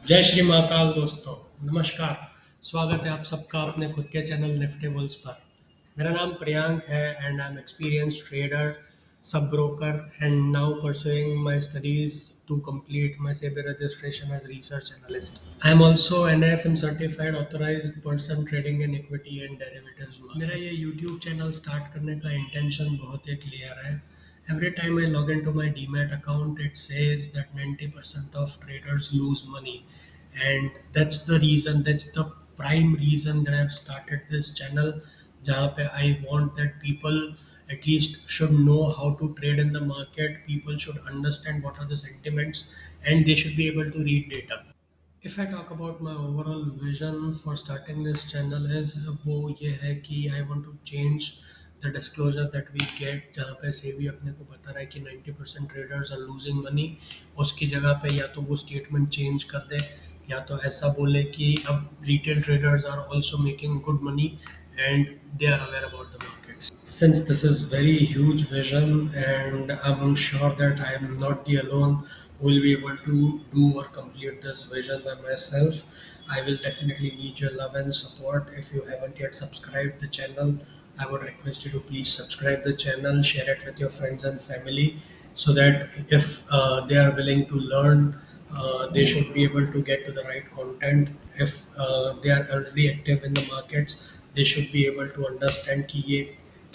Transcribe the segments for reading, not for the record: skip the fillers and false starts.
जय श्री महाकाल दोस्तों। नमस्कार। स्वागत है आप सबका अपने खुद के चैनल निफ्टी बुल्स पर। मेरा नाम प्रियांक है and I am experience trader, sub broker and now pursuing my studies to complete my SEBI registration as research analyst. I am also NISM certified authorized person trading in equity and derivatives market. मेरा ये YouTube channel start करने का intention बहुत ही clear है. Every time I log into my Demat account, it says that 90% of traders lose money, and that's the prime reason that I've started this channel. जहाँ पे I want that people at least should know how to trade in the market. People should understand what are the sentiments, and they should be able to read data. If I talk about my overall vision for starting this channel is वो ये है कि I want to change the disclosure that we get, जहाँ पे सेबी अपने को बता रहा है कि 90% traders are losing money. उसकी जगह पे या तो वो statement change कर दे, या तो ऐसा बोले कि अब retail traders are also making good money and they are aware about the markets. Since this is very huge vision, and I'm sure that I am not the alone who will be able to do or complete this vision by myself, I will definitely need your love and support. If you haven't yet subscribed the channel, I would request you to please subscribe the channel, share it with your friends and family, so that if they are willing to learn, they should be able to get to the right content. If they are already active in the markets, they should be able to understand कि ये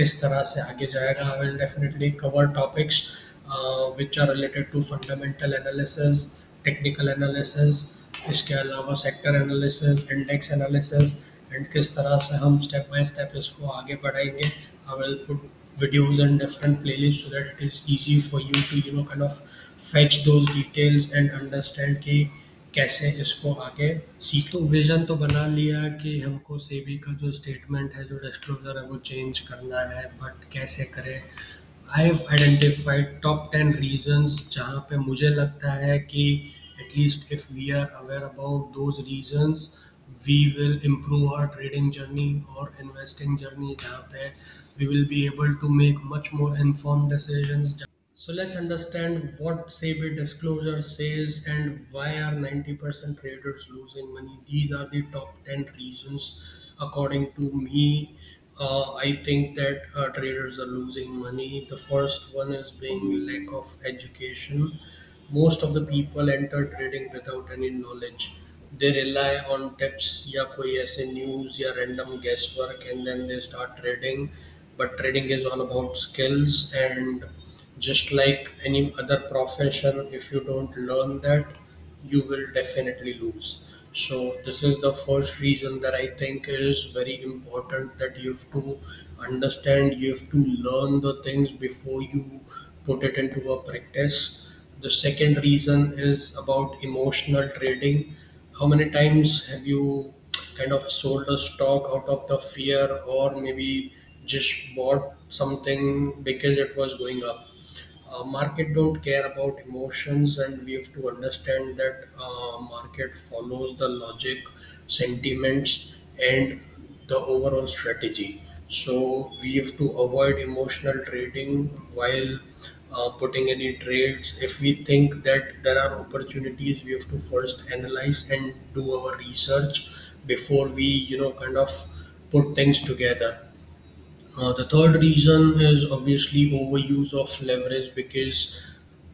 किस तरह से आगे जाएगा. I will definitely cover topics which are related to fundamental analysis, technical analysis, इसके अलावा sector analysis, index analysis, and किस तरह से हम step by step इसको आगे बढ़ाएंगे. I will put videos and different playlists so that it is easy for you to kind of fetch those details and understand कि कैसे इसको आगे सीख. तो विजन तो बना लिया कि हमको सेबी का जो स्टेटमेंट है, जो डिस्क्लोजर है, वो चेंज करना है, बट कैसे करें. I have identified top 10 reasons जहाँ पे मुझे लगता है कि at least if we are aware about those reasons, we will improve our trading journey or investing journey, जहाँ पे we will be able to make much more informed decisions. So let's understand what SEBI disclosure says and why are 90% traders losing money. These are the top 10 reasons according to me. I think that traders are losing money. The first one is being lack of education. Most of the people enter trading without any knowledge. They rely on tips या कोई ऐसे news या random guesswork, and then they start trading. But trading is all about skills, and just like any other profession, if you don't learn that, you will definitely lose. So this is the first reason that I think is very important, that you have to understand, you have to learn the things before you put it into a practice. The second reason is about emotional trading. How many times have you kind of sold a stock out of the fear, or maybe just bought something because it was going up? Market don't care about emotions, and we have to understand that market follows the logic, sentiments, and the overall strategy. So we have to avoid emotional trading while putting any trades. If we think that there are opportunities, we have to first analyze and do our research before we kind of put things together. The third reason is obviously overuse of leverage, because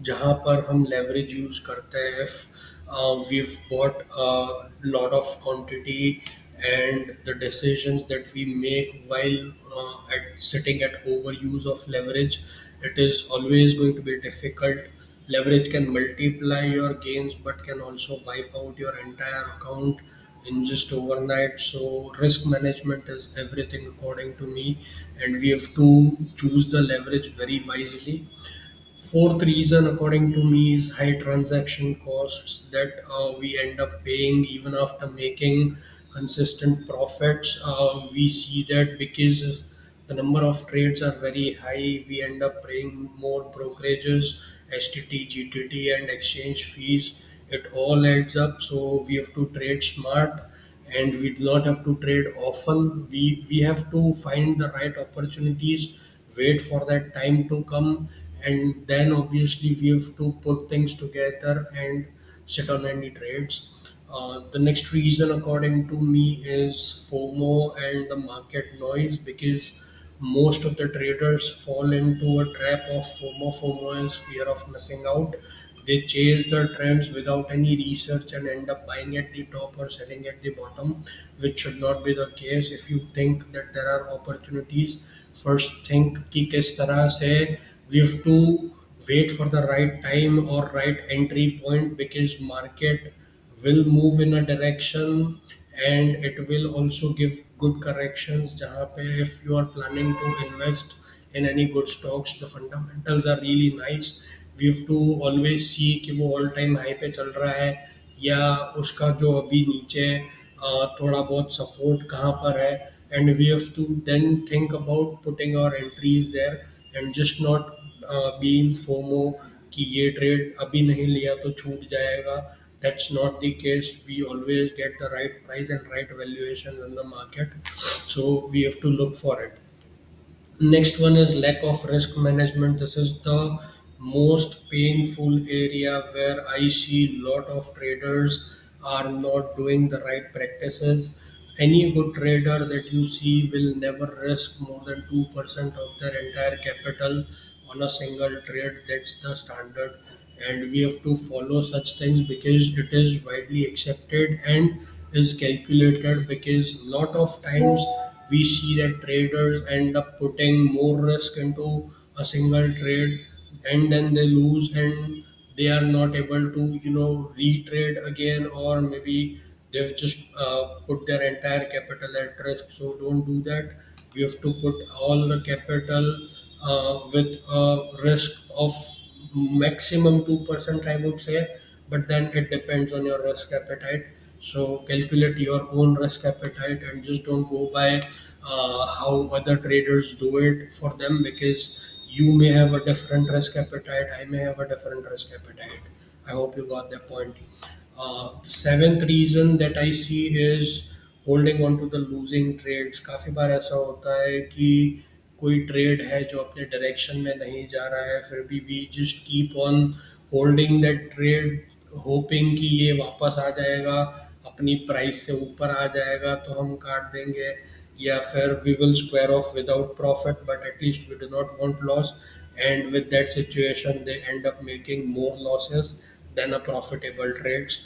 जहाँ पर हम leverage use करते हैं, if we've bought a lot of quantity, and the decisions that we make while sitting at overuse of leverage, it is always going to be difficult. Leverage can multiply your gains but can also wipe out your entire account in just overnight. So risk management is everything according to me, and we have to choose the leverage very wisely. Fourth reason, according to me, is high transaction costs that we end up paying even after making consistent profits. We see that because the number of trades are very high, we end up paying more brokerages, STT, GTT, and exchange fees. It all adds up, so we have to trade smart, and we do not have to trade often. We have to find the right opportunities, wait for that time to come, and then obviously we have to put things together and sit on any trades. The next reason, according to me, is FOMO and the market noise, because most of the traders fall into a trap of FOMO. FOMO is fear of missing out. They chase the trends without any research and end up buying at the top or selling at the bottom, which should not be the case. If you think that there are opportunities, first think कि किस तरह से we have to wait for the right time or right entry point, because market will move in a direction and it will also give good corrections जहाँ पे if you are planning to invest in any good stocks, the fundamentals are really nice. We have to always see कि वो all time high पे चल रहा है या उसका जो अभी नीचे थोड़ा बहुत support कहाँ पर है, and we have to then think about putting our entries there and just not be in FOMO कि ये ट्रेड अभी नहीं लिया तो छूट जाएगा. That's not the case. We always get the right price and right valuation in the market, so we have to look for it. Next one is lack of risk management. This is the most painful area where I see lot of traders are not doing the right practices. Any good trader that you see will never risk more than 2% of their entire capital on a single trade. That's the standard, and we have to follow such things because it is widely accepted and is calculated. Because lot of times we see that traders end up putting more risk into a single trade and then they lose, and they are not able to retrade again, or maybe they've just put their entire capital at risk. So don't do that. You have to put all the capital with a risk of maximum 2%, I would say, but then it depends on your risk appetite. So calculate your own risk appetite and just don't go by how other traders do it for them, because you may have a different risk appetite, I may have a different risk appetite. I hope you got that point. The seventh reason that I see is holding on to the losing trades. काफ़ी बार ऐसा होता है कि कोई trade है जो अपने डायरेक्शन में नहीं जा रहा है, फिर भी we just keep on holding that trade, hoping कि ये वापस आ जाएगा, अपनी प्राइस से ऊपर आ जाएगा तो हम काट देंगे, या फिर we will square off without profit but at least we do not want loss. And with that situation they end up making more losses than a profitable trades.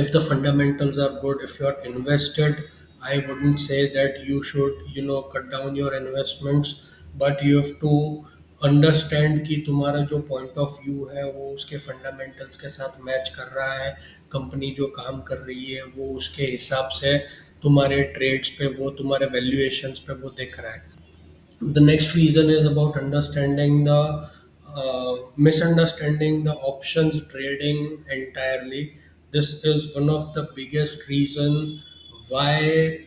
If the fundamentals are good, if you're invested, I wouldn't say that you should cut down your investments, but you have to understand कि तुम्हारा जो point of view है वो उसके fundamentals के साथ match कर रहा है, कंपनी जो काम कर रही है वो उसके हिसाब से तुम्हारे ट्रेड्स पे, वो तुम्हारे वैल्यूएशंस पे वो दिख रहा है. The next reason is about understanding the misunderstanding the options trading entirely. This is one of the biggest reason why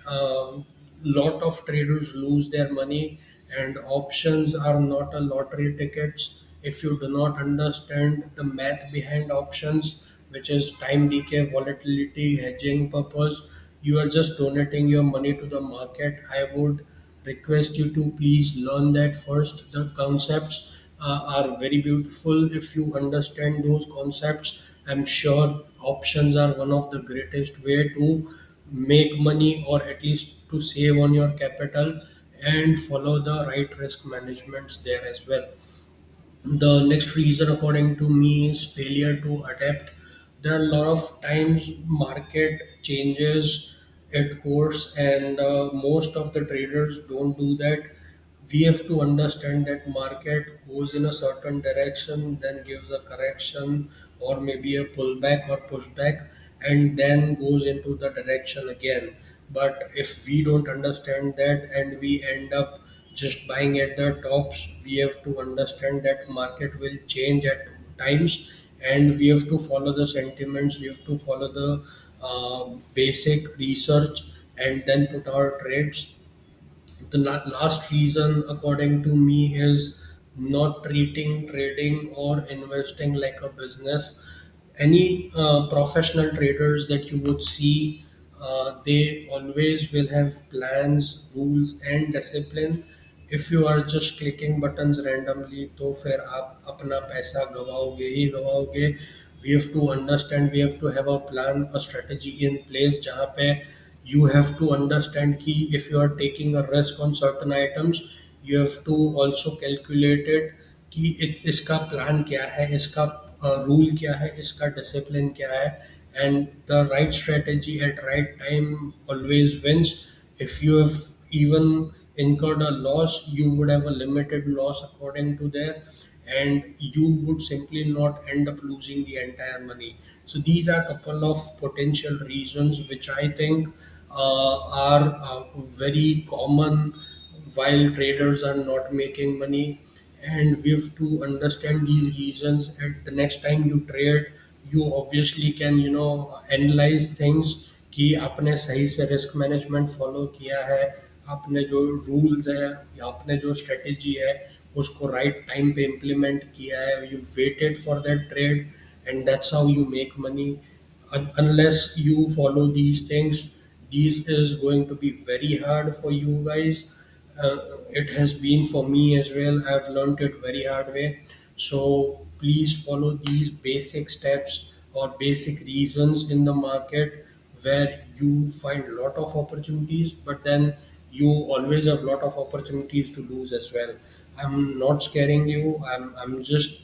lot of traders lose their money, and options are not a lottery tickets. If you do not understand the math behind options, which is time decay, volatility, hedging purpose, you are just donating your money to the market. I would request you to please learn that first. The concepts are very beautiful. If you understand those concepts, I'm sure options are one of the greatest way to make money, or at least to save on your capital and follow the right risk managements there as well. The next reason, according to me, is failure to adapt. There are a lot of times market changes at course, and most of the traders don't do that. We have to understand that market goes in a certain direction, then gives a correction or maybe a pullback or pushback, and then goes into the direction again. But if we don't understand that and we end up just buying at the tops, we have to understand that market will change at times, and we have to follow the sentiments, we have to follow the basic research and then put our trades. The last reason, according to me, is not treating trading or investing like a business. Any professional traders that you would see, they always will have plans, rules, and discipline. If you are just clicking buttons randomly, तो फिर आप अपना पैसा गवाओगे ही गवाओगे. we have to understand, we have to have a plan, a strategy in place जहाँ पे you have to understand कि if you are taking a risk on certain items, you have to also calculate it कि इसका plan क्या है, इसका rule क्या है, इसका डिसिप्लिन क्या है, and the right strategy at right time always wins. If you have even incurred a loss, you would have a limited loss according to there, and you would simply not end up losing the entire money. So these are couple of potential reasons which I think are very common while traders are not making money, and we have to understand these reasons. And the next time you trade, you obviously can analyze things कि आपने सही से risk management follow किया है, आपने जो rules है या आपने जो स्ट्रेटेजी है उसको राइट टाइम पे इम्प्लीमेंट किया है, you waited for that trade, and that's how you make money. Unless you follow these things, this is going to be very hard for you guys. uh, it has been for me as well. I've learned it very hard way. So please follow these basic steps or basic reasons in the market where you find a lot of opportunities, but then you always have a lot of opportunities to lose as well. I'm not scaring you. I'm just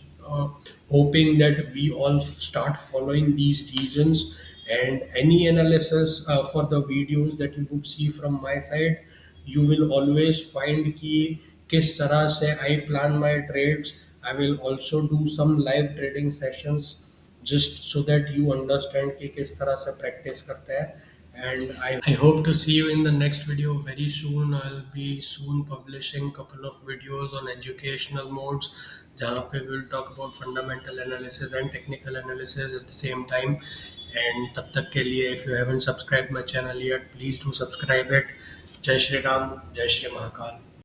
hoping that we all start following these reasons, and any analysis for the videos that you would see from my side, you will always find कि किस तरह से I plan my trades. I will also do some live trading sessions just so that you understand कि किस तरह से practice करते हैं. And I hope to see you in the next video very soon. I'll be soon publishing couple of videos on educational modes जहाँ पे we'll talk about fundamental analysis and technical analysis at the same time. And तब तक के लिए, if you haven't subscribed my channel yet, please do subscribe it. जय श्री राम, जय श्री महाकाल.